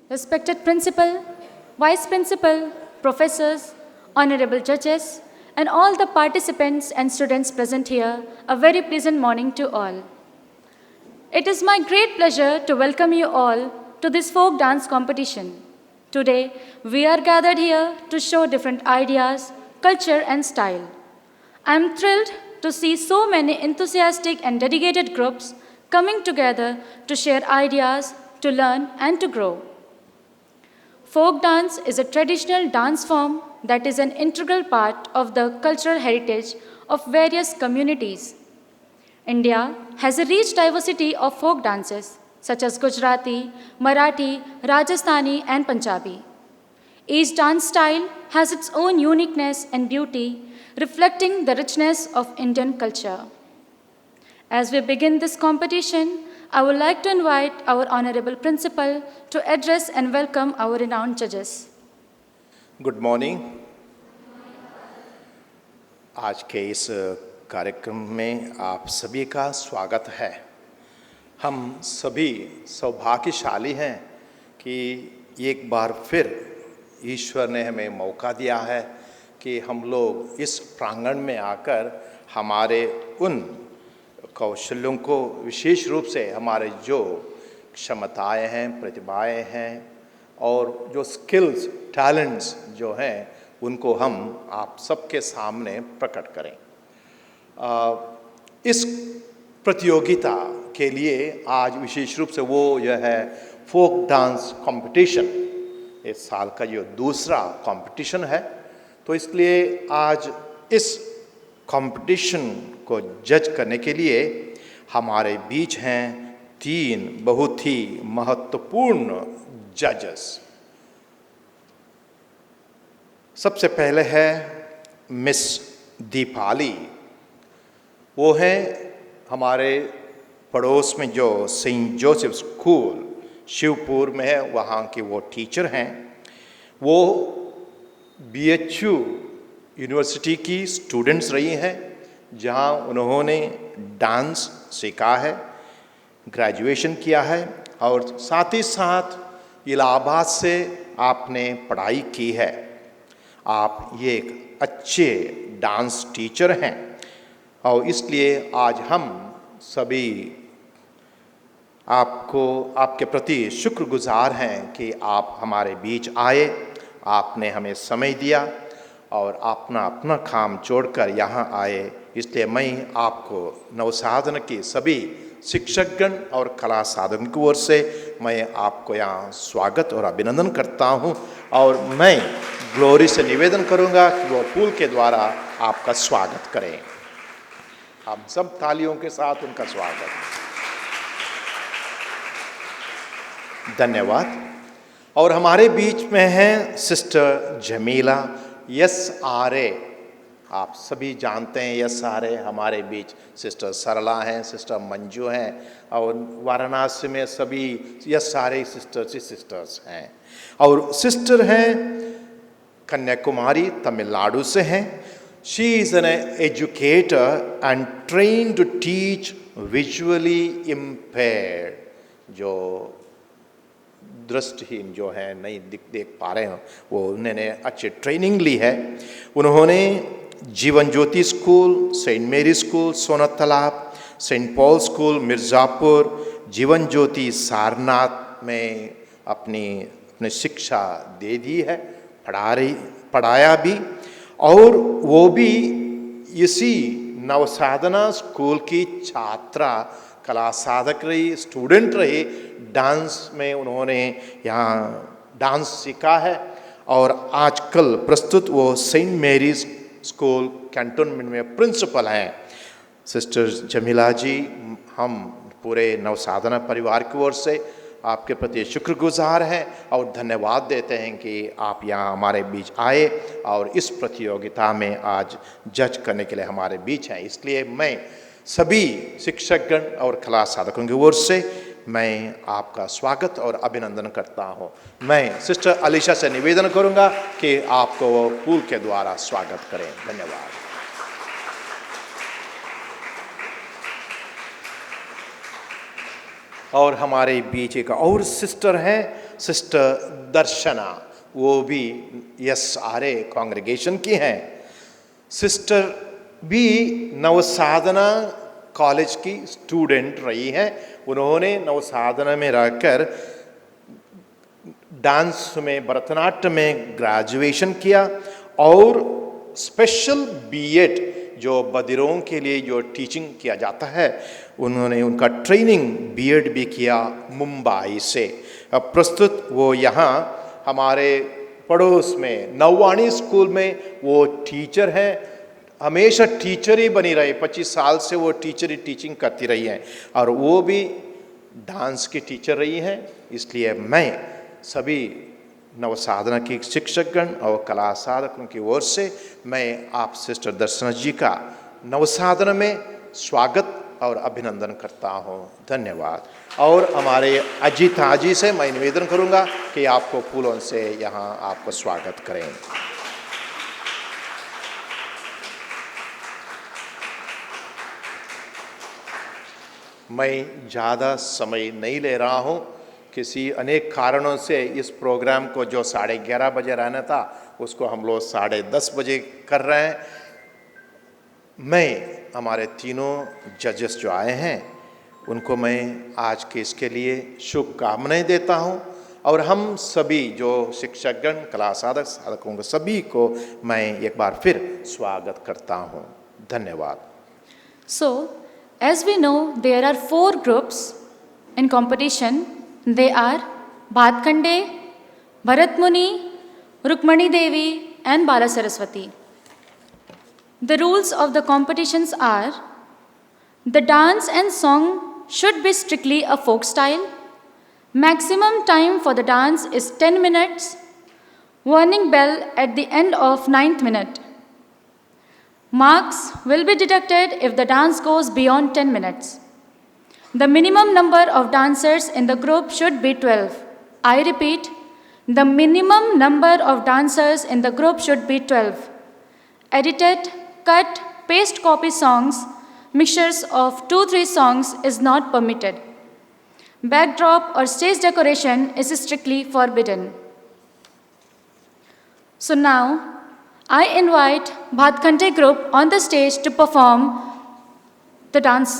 Respected Principal, Vice Principal, Professors, Honorable Judges, and all the participants and students present here, a very pleasant morning to all. It is my great pleasure to welcome you all to this folk dance competition. Today, we are gathered here to show different ideas, culture, and style. I am thrilled to see so many enthusiastic and dedicated groups coming together to share ideas, to learn, and to grow. Folk dance is a traditional dance form that is an integral part of the cultural heritage of various communities. India has a rich diversity of folk dances such as Gujarati, Marathi, Rajasthani, and Punjabi. Each dance style has its own uniqueness and beauty, reflecting the richness of Indian culture. As we begin this competition, I would like to invite our Honorable Principal to address and welcome our renowned judges. Good morning. आज के इस कार्यक्रम में आप सभी का स्वागत है। हम सभी सौभाग्यशाली हैं कि एक बार फिर ईश्वर ने हमें मौका दिया है कि हम लोग इस प्रांगण में आकर हमारे उन कौशलों को, विशेष रूप से हमारे जो क्षमताएं हैं, प्रतिभाएं हैं और जो स्किल्स, टैलेंट्स जो हैं, उनको हम आप सबके सामने प्रकट करें। इस प्रतियोगिता के लिए आज विशेष रूप से वो यह है फोक डांस कंपटीशन, इस साल का जो दूसरा कंपटीशन है। तो इसलिए आज इस कंपटीशन को जज करने के लिए हमारे बीच हैं 3 बहुत ही महत्वपूर्ण जजेस। सबसे पहले है मिस दीपाली। वो हैं हमारे पड़ोस में जो सेंट जोसेफ स्कूल शिवपुर में है, वहाँ के वो टीचर हैं। वो BHU यूनिवर्सिटी की स्टूडेंट्स रही हैं, जहाँ उन्होंने डांस सीखा है, ग्रेजुएशन किया है और साथ ही साथ इलाहाबाद से आपने पढ़ाई की है। आप ये एक अच्छे डांस टीचर हैं और इसलिए आज हम सभी आपके प्रति शुक्रगुजार हैं कि आप हमारे बीच आए, आपने हमें समय दिया और अपना काम छोड़कर यहाँ आए। इसलिए मैं आपको नवसाधन की सभी शिक्षकगण और कला साधन की ओर से मैं आपको यहाँ स्वागत और अभिनंदन करता हूँ और मैं ग्लोरी से निवेदन करूँगा कि वो फूल के द्वारा आपका स्वागत करें। आप सब तालियों के साथ उनका स्वागत। धन्यवाद। और हमारे बीच में हैं सिस्टर जमीला SRA। आप सभी जानते हैं SRA। हमारे बीच सिस्टर सरला हैं, सिस्टर मंजू हैं और वाराणसी में सभी SRA सिस्टर्स हैं। और सिस्टर हैं कन्याकुमारी, तमिलनाडु से हैं। She is an educator and train to teach visually impaired, जो दृष्टिहीन जो है, नहीं देख पा रहे हैं, वो उन्होंने अच्छी ट्रेनिंग ली है। उन्होंने जीवन ज्योति स्कूल, सेंट मेरी स्कूल सोनत तालाब, Saint Paul school Mirzapur, Jeevan Jyoti Sarnath में अपनी शिक्षा दे दी है, पढ़ाया भी। और वो भी इसी नवसाधना स्कूल की छात्रा, कला साधक रही, स्टूडेंट रही। डांस में उन्होंने यहाँ डांस सीखा है और आजकल प्रस्तुत वो सेंट मेरीज स्कूल कैंटोनमेंट में प्रिंसिपल हैं। सिस्टर जमीला जी, हम पूरे नवसाधना परिवार की ओर से आपके प्रति शुक्रगुजार हैं और धन्यवाद देते हैं कि आप यहाँ हमारे बीच आए और इस प्रतियोगिता में आज जज करने के लिए हमारे बीच हैं। इसलिए मैं सभी शिक्षकगण और कला साधकों की ओर से मैं आपका स्वागत और अभिनंदन करता हूँ। मैं सिस्टर अलीशा से निवेदन करूँगा कि आपको वो फूल के द्वारा स्वागत करें। धन्यवाद। और हमारे बीच एक और सिस्टर हैं सिस्टर दर्शना, वो भी SRA कांग्रेगेशन की हैं। सिस्टर भी नवसाधना कॉलेज की स्टूडेंट रही हैं। उन्होंने नवसाधना में रहकर डांस में, भरतनाट्यम में ग्रेजुएशन किया और स्पेशल B.Ed जो बधिरों के लिए जो टीचिंग किया जाता है, उन्होंने उनका ट्रेनिंग B.Ed भी किया मुंबई से। अब प्रस्तुत वो यहाँ हमारे पड़ोस में नववाणी स्कूल में वो टीचर हैं, हमेशा टीचर ही बनी रहे, 25 साल से वो टीचर ही टीचिंग करती रही हैं और वो भी डांस की टीचर रही हैं। इसलिए मैं सभी नवसाधना के शिक्षकगण और कला साधकों की ओर से मैं आप सिस्टर दर्शना जी का नवसाधना में स्वागत और अभिनंदन करता हूँ। धन्यवाद। और हमारे अजीता जी से मैं निवेदन करूँगा कि आपको फूलों से यहाँ आपको स्वागत करें। मैं ज़्यादा समय नहीं ले रहा हूँ, किसी अनेक कारणों से इस प्रोग्राम को जो 11:30 बजे रहना था उसको हम लोग 10:30 बजे कर रहे हैं। मैं हमारे तीनों जजेस जो आए हैं उनको मैं आज के इसके लिए शुभकामनाएं देता हूं और हम सभी जो शिक्षकगण, कला साधक, साधकों को सभी को मैं एक बार फिर स्वागत करता हूं। धन्यवाद। So, as we know, there are 4 groups in competition. They are Bhatkhande, Bharat Muni, Rukmani Devi and Bala Saraswati. The rules of the competitions are: the dance and song should be strictly a folk style. Maximum time for the dance is 10 minutes. Warning bell at the end of 9th minute. Marks will be deducted if the dance goes beyond 10 minutes. The minimum number of dancers in the group should be 12. I repeat, the minimum number of dancers in the group should be 12. Edited, cut, paste copy songs, mixtures of 2-3 songs is not permitted. Backdrop or stage decoration is strictly forbidden. So now, I invite Bhatkhande group on the stage to perform the dance.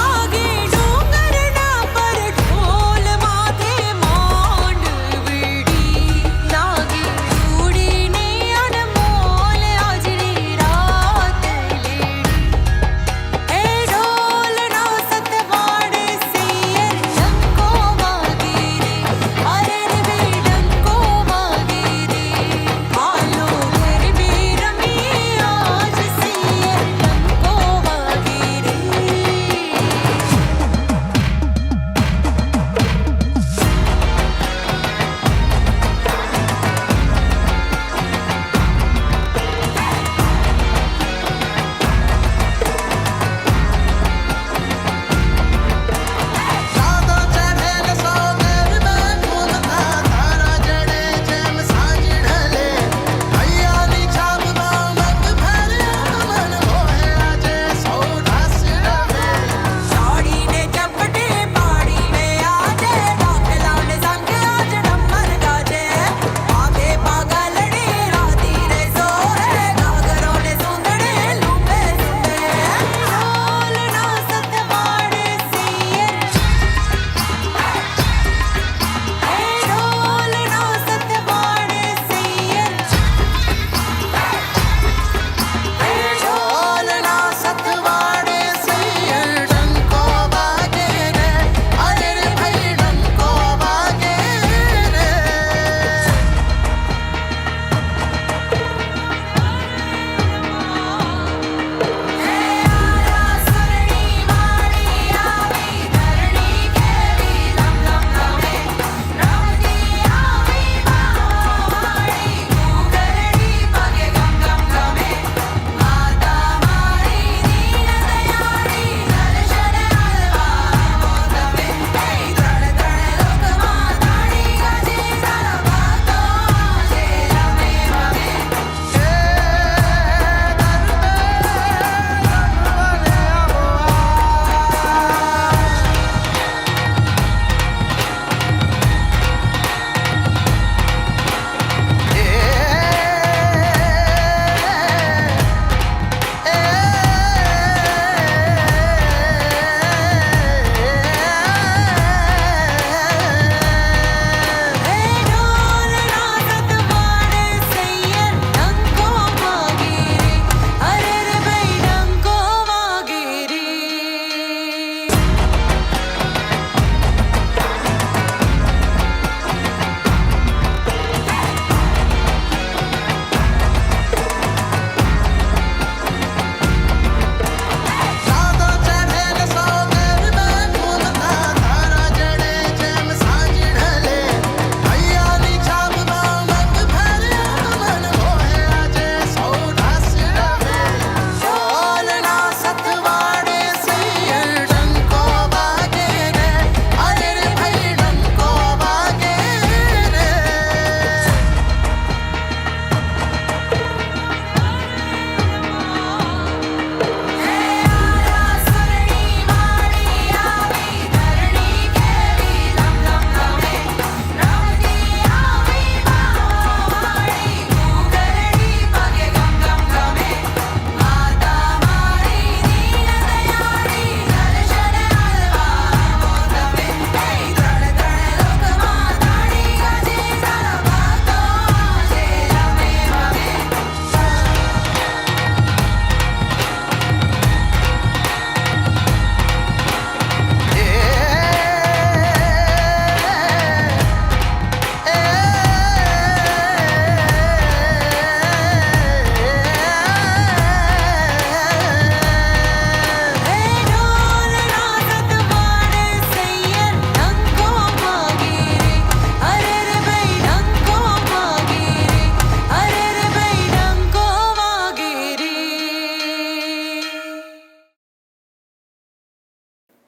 आगे डूंगर ना पर ढोल माथे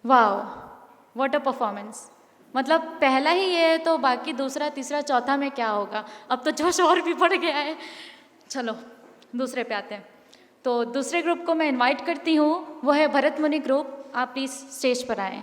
wow, what a performance. मतलब पहला ही ये है तो बाकी दूसरा तीसरा चौथा में क्या होगा। अब तो जोश और भी बढ़ गया है। चलो दूसरे पे आते हैं। तो दूसरे ग्रुप को मैं इनवाइट करती हूँ, वो है भरत मुनि ग्रुप। आप प्लीज़ स्टेज पर आएँ।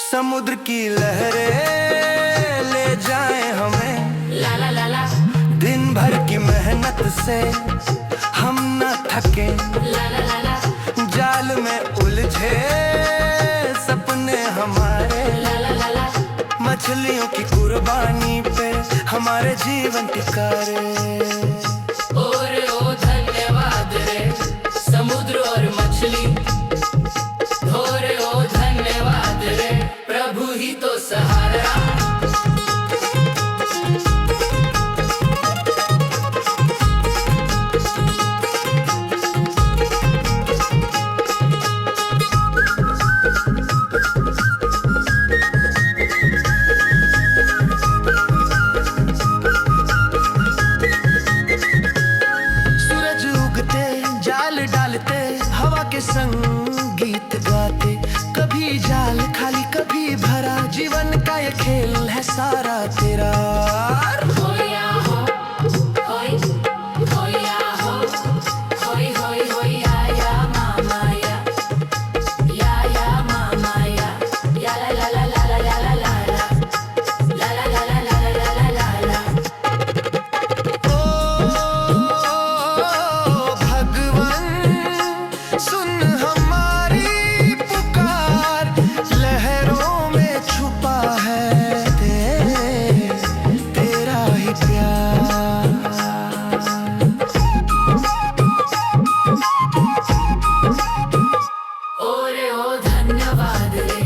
समुद्र की लहरें ले जाएं हमें, ला ला ला ला। दिन भर की मेहनत से हम न थके, ला ला ला ला। जाल में उलझे सपने हमारे, ला ला ला ला। मछलियों की कुर्बानी पे हमारे जीवन टिका रे। ओ धन्यवाद रे समुद्र और मछली, ओ धन्यवाद रे प्रभु ही तो सहारा। सूरज उगते जाल डालते हवा के संग गीत गाते, कभी जाल खाली कभी भरा, जीवन का ये खेल है सारा तेरा। होया हो होय होया हो होय होय होय या मामा या मामा या ला ला ला ला ला ला ला ला ला ला ला ला ला ला ला। ओ भगवान सुन हमारी पुकार, लहरों में छुपा है तेरा ही प्यार। ओ धन्यवाद रे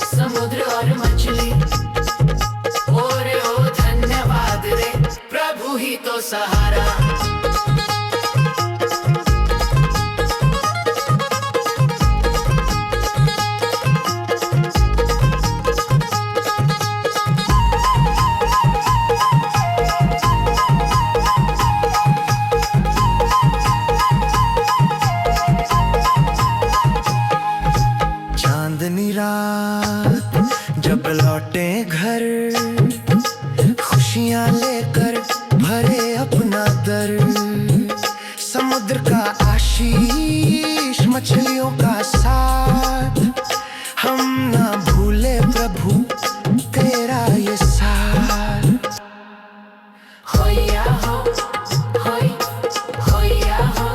समुद्र और मछली, ओ धन्यवाद रे प्रभु ही तो सहारा। चांदनी रात जब लौटे घर, खुशियां लेकर भरे अपना दर। समुद्र का आशीष मछलियों का साथ, हम ना भूले प्रभु तेरा ये साथ। होया हो होय होया हो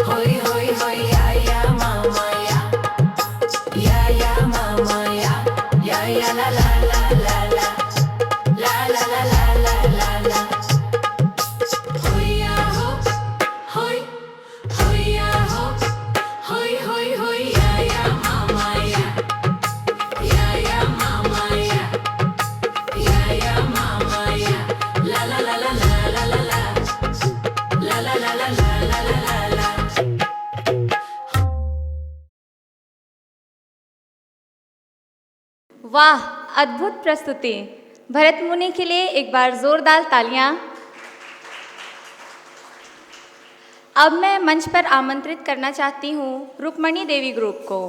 होय होय होय या मामा या मामा या ला ला ला ला ला ला ला ला ला ला ला। होया हो होय होया हो होय होय होय या मामा या मामा या मामा ला ला ला ला ला ला ला ला ला ला ला ला ला। वाह, अद्भुत प्रस्तुति। भरत मुनि के लिए एक बार जोरदार तालियां। अब मैं मंच पर आमंत्रित करना चाहती हूँ रुक्मणी देवी ग्रुप को।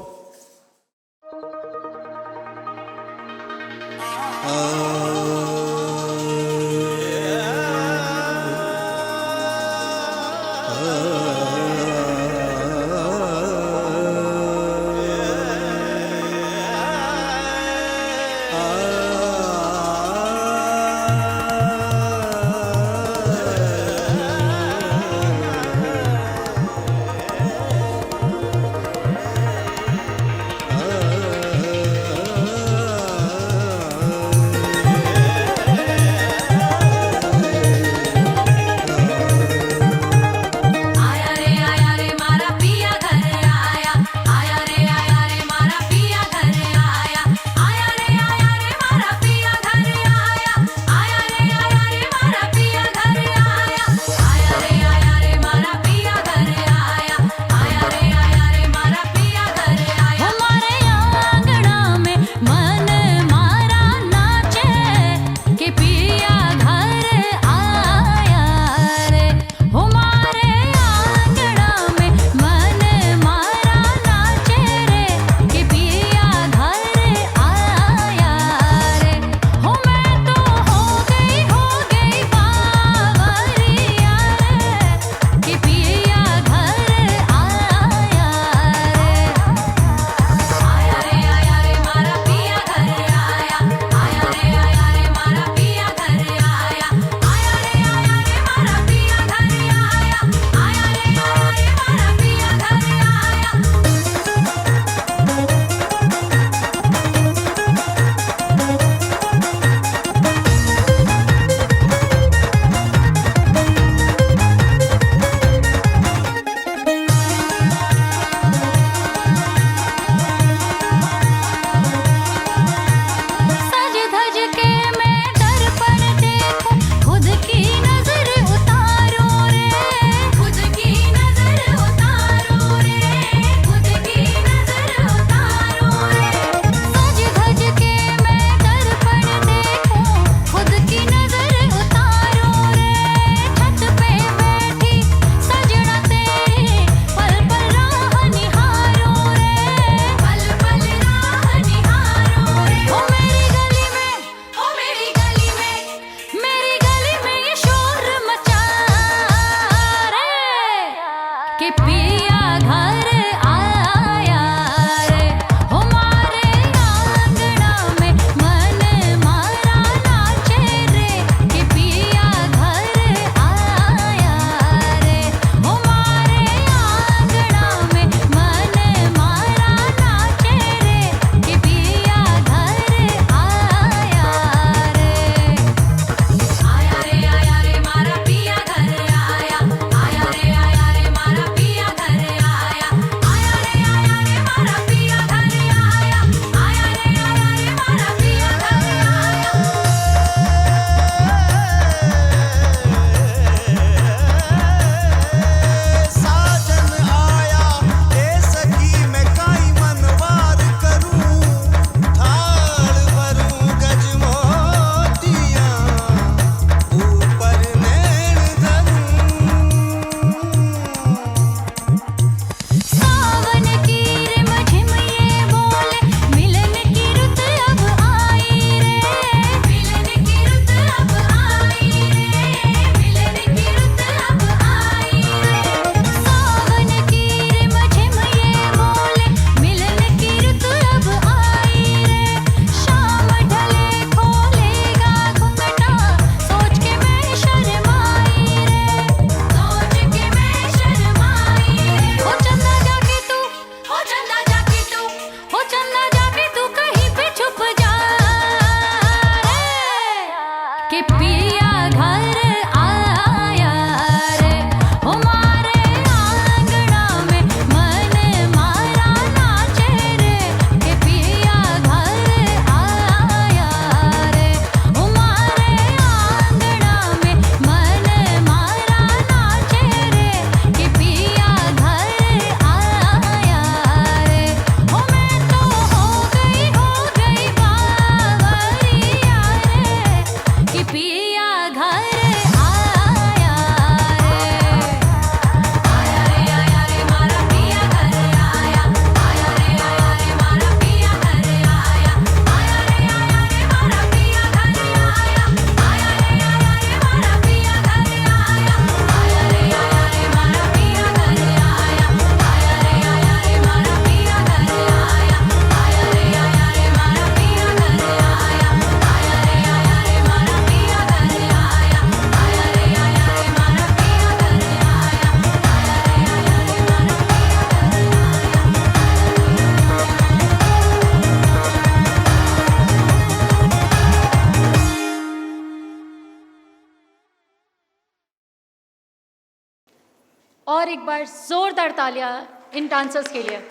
और एक बार जोरदार तालियां इन डांसर्स के लिए।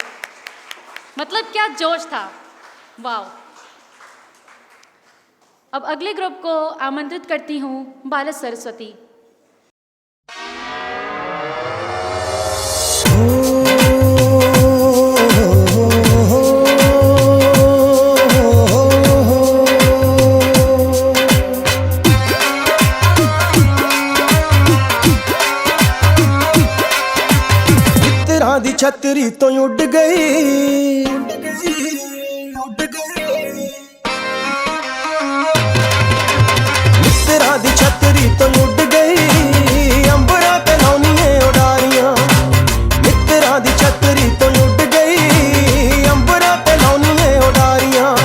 मतलब क्या जोश था, वाव। अब अगले ग्रुप को आमंत्रित करती हूँ बाला सरस्वती। दी छतरी तो उड़ गई, मित्रा दी छतरी तो उड़ गई, अंबरा ते लौनिए उडारियां। मित्रा दी छतरी तो उड़ गई, अंबरा ते लौनिए उडारियां।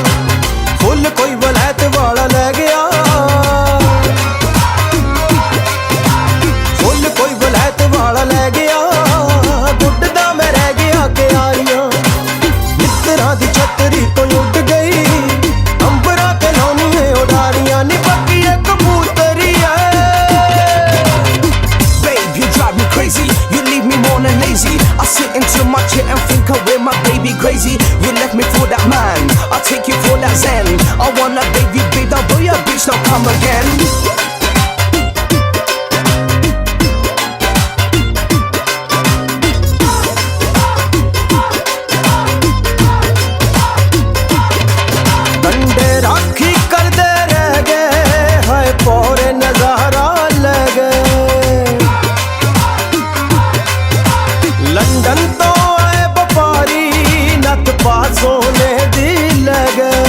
फुल कोई वलैत वाला ले गया, फुल कोई वलैत वाला ले गया। मित्रा दी छतरी तो उड़ गई, अंबरा ते लौनिए उडारियां। नी बाकी एक कबूतरी है। Babe, you drive me crazy, you leave me more than lazy. I sit into my chair and think of where my baby crazy. You left me for that man, I'll take you for that zen. I want a baby, big dog, boy, your bitch now come again. राखी करदे रह गए, हाय पौरे नजारा ले गए। London तो आए व्यापारी, नत पा सोने दी ले गए।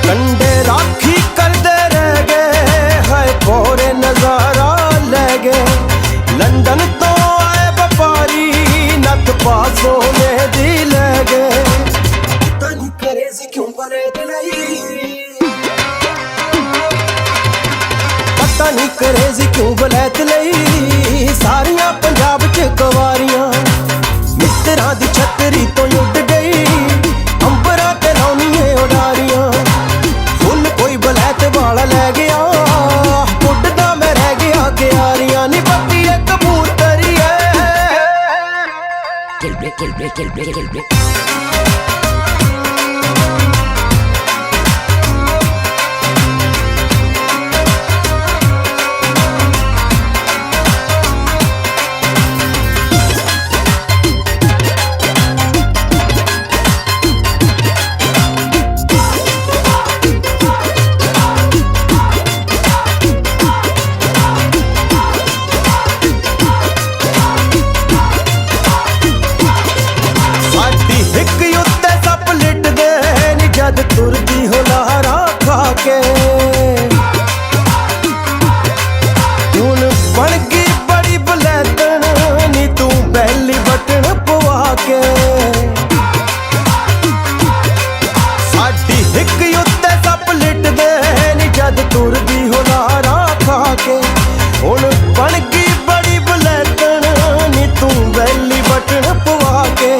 कंडे राखी करदे रह गए, हाय पौरे नजारा ले गए। लंदन तो आए व्यापारी, नत पा सोने दी ले गए। पता नहीं करेजी क्यों वलैत लई, सारियां पंजाब च गवारियां। मित्रा दी छतरी तो उड़ गई, अंबरा ते लौनिए उडारियां। फुल कोई वलैत वाला ले गया, उड़दा मैं रह गया क्यारियां। नी बाकी एक कबूतरी है। तुरदी हो लहरा खा के, हुन बन गई बड़ी बलैतन, नी तू बैली बटन पवा के। साडी हिक उत्ते सप लिटदे नी जद तुरदी हो लहरा खा के। हुन बन गई बड़ी बलैतन, नी तू बैली बटन पवा के।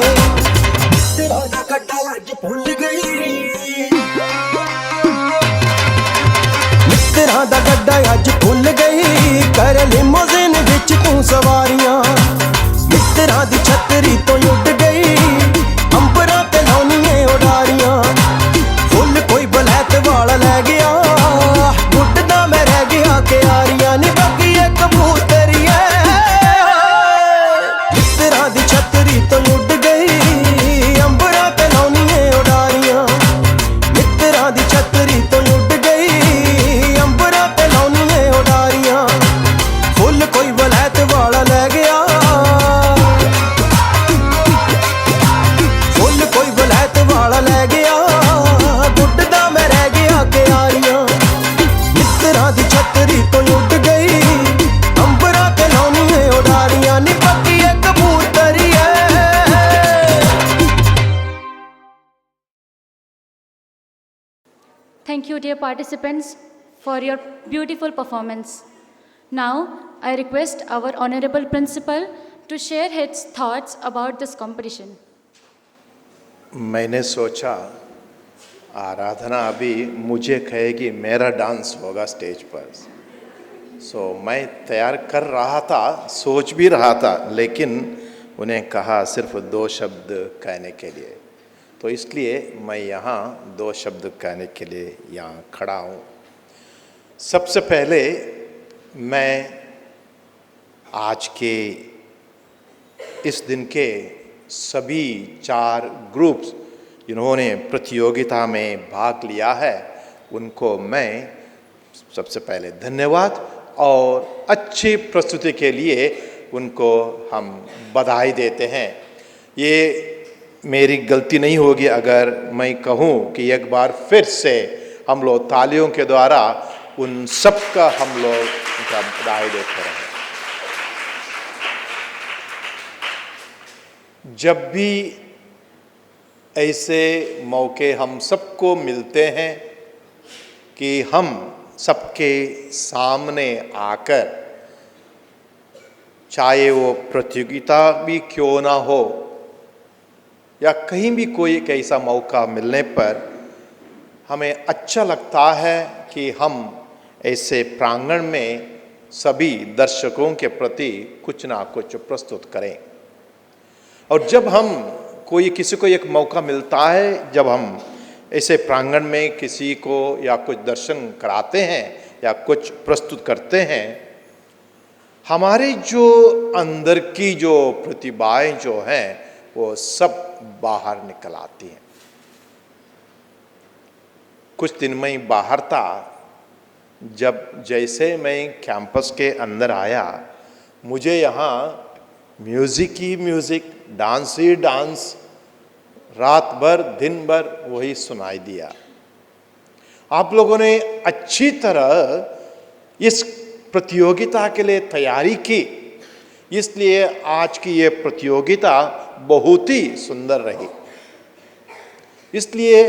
तेरा दा कट्टा अज भुल गई, मित्रा दा गड्डा अज भुल गई। कर लिमोजिन विच तू सवारियां। मित्रा दी छतरी तो उड़ गई, अंबरा ते लौनिए उडारियां। फुल कोई वलैत वाला ले गया, उड़दा मैं रह गया क्यारियां। नी बाकी एक कबूतरी है। मित्रा दी छतरी तो उड़ गई, अंबरा ते लौनिए उडारियां। मित्रा दी छतरी तो उड़ गई, अंबरा ते लौनिए उडारियां। फुल कोई वलैत वाला ले गया, फुल कोई वलैत वाला ले गया। उड़दा मैं रह गया क्यारियां। मित्रा दी छतरी तो उड़ गई, अंबरा ते लौनिए उडारियां। नी बाकी एक कबूतरी है। Thank you, dear participants, for your beautiful performance. Now, I request our Honorable Principal to share his thoughts about this competition. मैंने सोचा आराधना अभी मुझे कहेगी मेरा डांस होगा स्टेज पर, मैं तैयार कर रहा था, सोच भी रहा था, लेकिन उन्हें कहा सिर्फ 2 शब्द कहने के लिए, तो इसलिए मैं यहाँ 2 शब्द कहने के लिए यहाँ खड़ा हूँ। सबसे पहले मैं आज के इस दिन के सभी 4 ग्रुप्स जिन्होंने प्रतियोगिता में भाग लिया है उनको मैं सबसे पहले धन्यवाद और अच्छी प्रस्तुति के लिए उनको हम बधाई देते हैं। ये मेरी गलती नहीं होगी अगर मैं कहूँ कि एक बार फिर से हम लोग तालियों के द्वारा उन सब का हम लोग उनका बधाई देते रहें। जब भी ऐसे मौके हम सबको मिलते हैं कि हम सबके सामने आकर, चाहे वो प्रतियोगिता भी क्यों ना हो या कहीं भी कोई एक ऐसा मौका मिलने पर हमें अच्छा लगता है कि हम ऐसे प्रांगण में सभी दर्शकों के प्रति कुछ ना कुछ प्रस्तुत करें। और जब हम किसी को एक मौका मिलता है, जब हम ऐसे प्रांगण में किसी को या कुछ दर्शन कराते हैं या कुछ प्रस्तुत करते हैं, हमारे जो अंदर की जो प्रतिभाएं जो हैं वो सब बाहर निकल आती हैं। कुछ दिन में बाहर था, जब जैसे मैं कैंपस के अंदर आया, मुझे यहाँ म्यूज़िक ही म्यूज़िक, डांस ही डांस, रात भर दिन भर वही सुनाई दिया। आप लोगों ने अच्छी तरह इस प्रतियोगिता के लिए तैयारी की, इसलिए आज की ये प्रतियोगिता बहुत ही सुंदर रही। इसलिए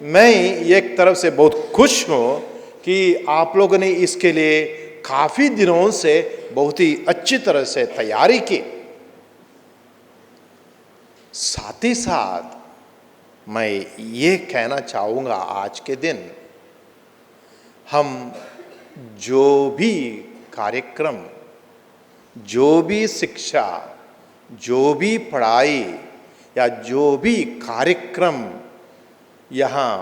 मैं एक तरफ से बहुत खुश हूँ कि आप लोगों ने इसके लिए काफ़ी दिनों से बहुत ही अच्छी तरह से तैयारी की। साथ ही साथ मैं ये कहना चाहूँगा, आज के दिन हम जो भी कार्यक्रम, जो भी शिक्षा, जो भी पढ़ाई या जो भी कार्यक्रम यहाँ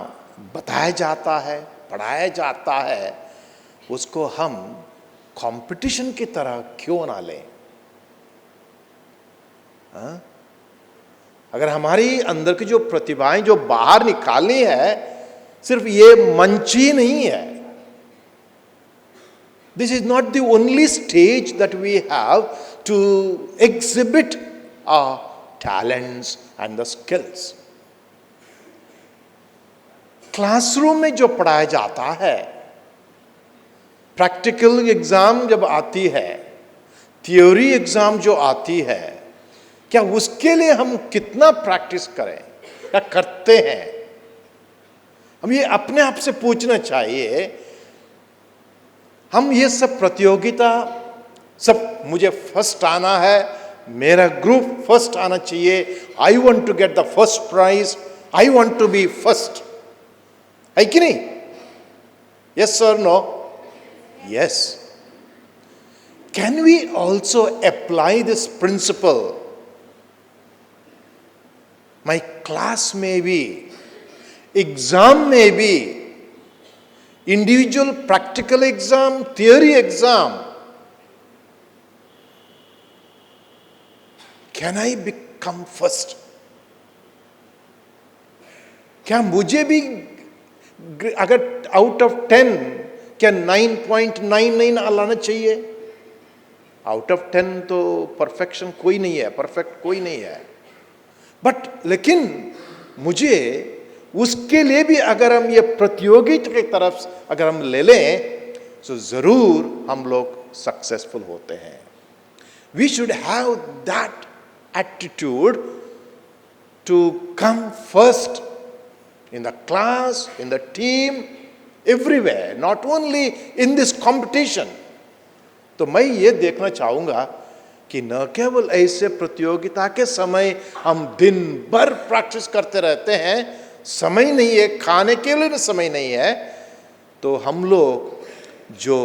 बताया जाता है, पढ़ाया जाता है, उसको हम कंपटीशन की तरह क्यों ना लें? हाँ? अगर हमारी अंदर की जो प्रतिभाएं जो बाहर निकालनी है, सिर्फ ये मंच ही नहीं है। This is not the only stage that we have to exhibit our talents and the skills. Classroom में जो पढ़ाया जाता है, प्रैक्टिकल एग्जाम जब आती है, थ्योरी एग्जाम जो आती है, क्या उसके लिए हम कितना प्रैक्टिस करें या करते हैं? हम ये अपने आप से पूछना चाहिए। हम ये सब प्रतियोगिता, सब मुझे फर्स्ट आना है, मेरा ग्रुप फर्स्ट आना चाहिए, I want to get the first prize, I want to be first, है कि नहीं? यस और no? Yes. Can we also apply this principle? My class may be, exam may be, individual practical exam, theory exam. Can I become first? क्या मुझे भी अगर out of 10 क्या 9.99 लाना चाहिए? आउट ऑफ 10 तो परफेक्शन कोई नहीं है, परफेक्ट कोई नहीं है। बट लेकिन मुझे उसके लिए भी अगर हम ये प्रतियोगिता की तरफ अगर हम ले लें तो ज़रूर हम लोग सक्सेसफुल होते हैं। We should have that attitude to come first in the class, in the team, everywhere, not only in this competition. तो मैं ये देखना चाहूँगा कि न केवल ऐसे प्रतियोगिता के समय हम दिन भर प्रैक्टिस करते रहते हैं, समय नहीं है, खाने के लिए समय नहीं है, तो हम लोग जो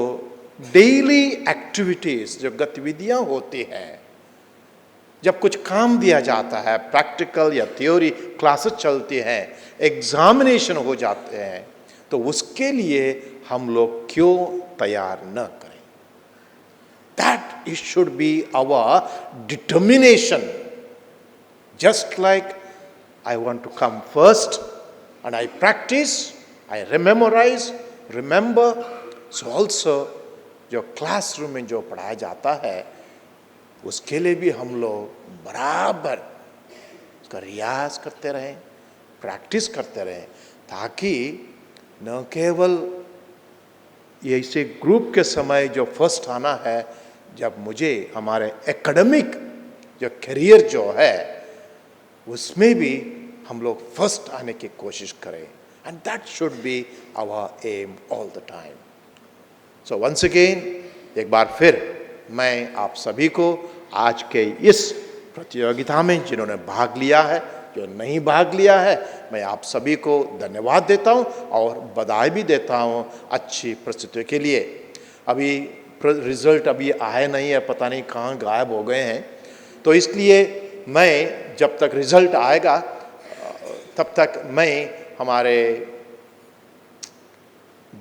डेली एक्टिविटीज, जो गतिविधियां होती हैं, जब कुछ काम दिया जाता है, प्रैक्टिकल या थ्योरी क्लासेस चलती हैं, एग्जामिनेशन हो जाते हैं, तो उसके लिए हम लोग क्यों तैयार न करें? That it should be our determination. Just like I want to come first and I practice, I remember. So also जो क्लासरूम में जो पढ़ाया जाता है उसके लिए भी हम लोग बराबर उसका रियाज करते रहें, प्रैक्टिस करते रहें, ताकि न केवल ये इसे ग्रुप के समय जो फर्स्ट आना है, जब मुझे हमारे एकेडमिक जो करियर जो है उसमें भी हम लोग फर्स्ट आने की कोशिश करें. And that should be our aim all the time. So once again, एक बार फिर मैं आप सभी को आज के इस प्रतियोगिता में जिन्होंने भाग लिया है, जो नहीं भाग लिया है, मैं आप सभी को धन्यवाद देता हूं और बधाई भी देता हूं अच्छी प्रस्तुति के लिए. अभी रिजल्ट अभी आए नहीं है, पता नहीं कहाँ गायब हो गए हैं, तो इसलिए मैं जब तक रिजल्ट आएगा तब तक मैं हमारे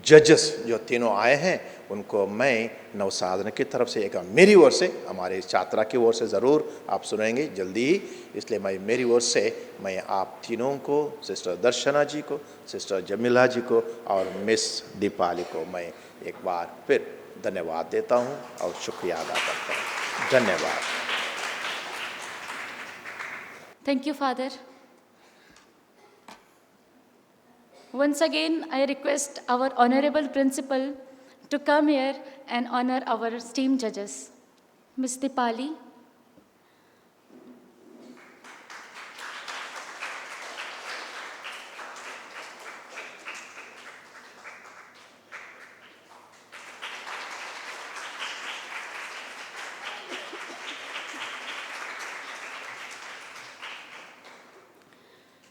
जजेस जो तीनों आए हैं उनको मैं नवसाधन की तरफ से एक मेरी ओर से, हमारे छात्रा की ओर से ज़रूर आप सुनेंगे जल्दी ही, इसलिए मैं मेरी ओर से मैं आप तीनों को, सिस्टर दर्शना जी को, सिस्टर जमीला जी को और मिस दीपाली को मैं एक बार फिर धन्यवाद देता हूं और शुक्रिया अदा करता हूं. धन्यवाद. Thank you, Father. Once again, I request our Honorable Principal to come here and honor our esteemed judges. Ms. Dipali.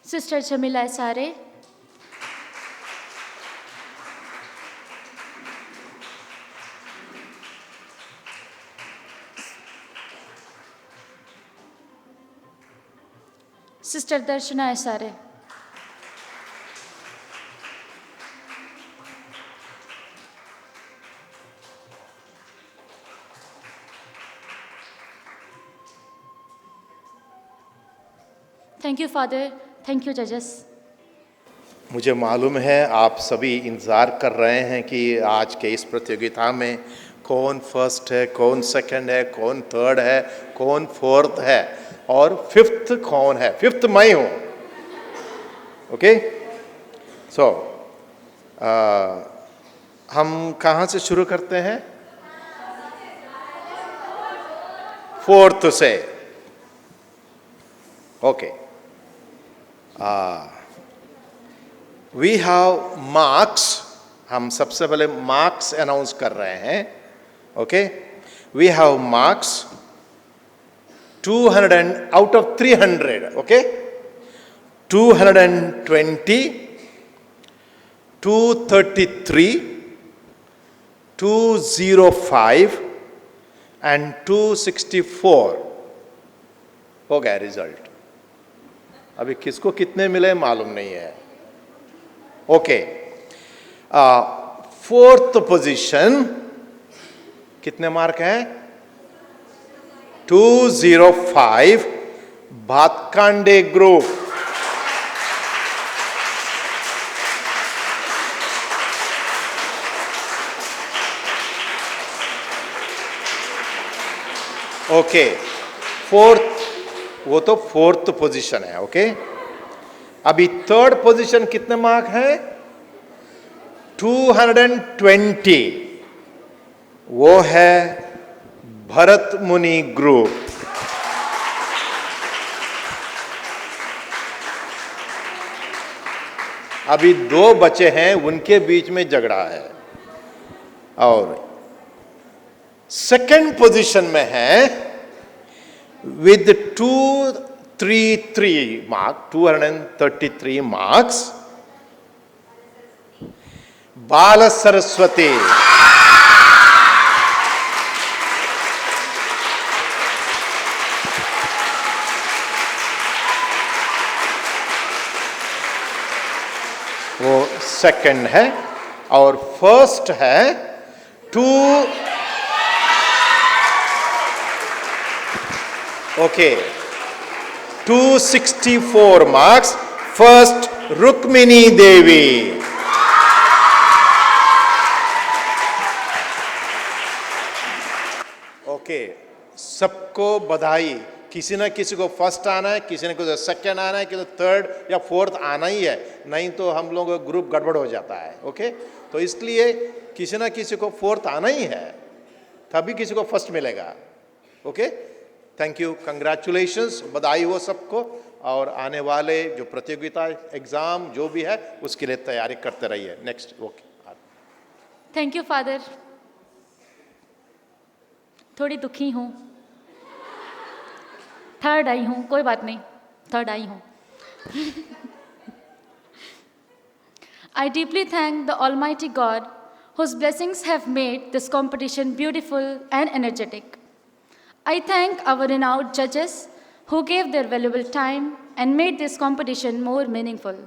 Sister Jamila Sare. Sister Darshana Sare. Thank you, Father. Thank you, judges. मुझे मालूम है आप सभी इंतज़ार कर रहे हैं कि आज के इस प्रतियोगिता में कौन फर्स्ट है, कौन सेकंड है, कौन थर्ड है, कौन फोर्थ है और फिफ्थ कौन है. फिफ्थ मैं हूँ. ओके, सो हम कहाँ से शुरू करते हैं? फोर्थ से. ओके. We have marks. हम सबसे पहले मार्क्स अनाउंस कर रहे हैं. Okay, we have marks 200 out of 300. Okay, 220, 233, 205 and 264 हो गया रिजल्ट. अभी किसको कितने मिले मालूम नहीं है. ओके, फोर्थ पोजीशन कितने मार्क हैं? 205 भातकांडे ग्रुप. ओके, फोर्थ, वो तो फोर्थ पोजीशन है. ओके, अभी थर्ड पोजीशन कितने मार्क है? 220. वो है भरत मुनि ग्रुप. अभी दो बचे हैं, उनके बीच में झगड़ा है. और सेकंड पोजीशन में है with 233 mark, 233 marks, बाल सरस्वती. सेकंड है और फर्स्ट है 2 ओके 264 मार्क्स फर्स्ट रुक्मिणी देवी। ओके सबको बधाई। किसी ना किसी को फर्स्ट आना है, किसी ने को सेकंड आना है, किसी को थर्ड या फोर्थ आना ही है, नहीं तो हम लोग का ग्रुप गड़बड़ हो जाता है। ओके तो इसलिए किसी ना किसी को फोर्थ आना ही है, तभी किसी को फर्स्ट मिलेगा। ओके थैंक यू, कंग्रेचुलेशंस, बधाई हो सबको। और आने वाले जो प्रतियोगिता एग्जाम जो भी है उसके लिए तैयारी करते रहिए। Next okay thank you father. थोड़ी दुखी हूँ, थर्ड आई हूँ, कोई बात नहीं, थर्ड आई हूँ। I deeply thank the Almighty God whose blessings have made this competition beautiful and energetic. I thank our renowned judges who gave their valuable time and made this competition more meaningful.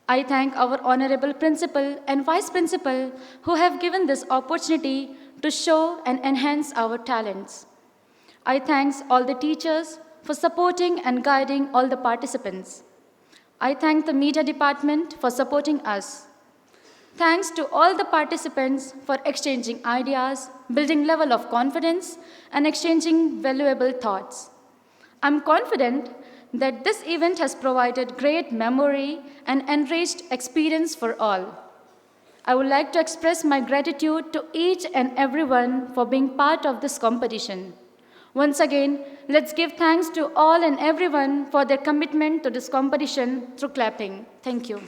I thank our honorable principal and vice principal who have given this opportunity to show and enhance our talents. I thank all the teachers for supporting and guiding all the participants. I thank the media department for supporting us. Thanks to all the participants for exchanging ideas, building level of confidence, and exchanging valuable thoughts. I'm confident that this event has provided great memory and enriched experience for all. I would like to express my gratitude to each and everyone for being part of this competition. Once again, let's give thanks to all and everyone for their commitment to this competition through clapping. Thank you.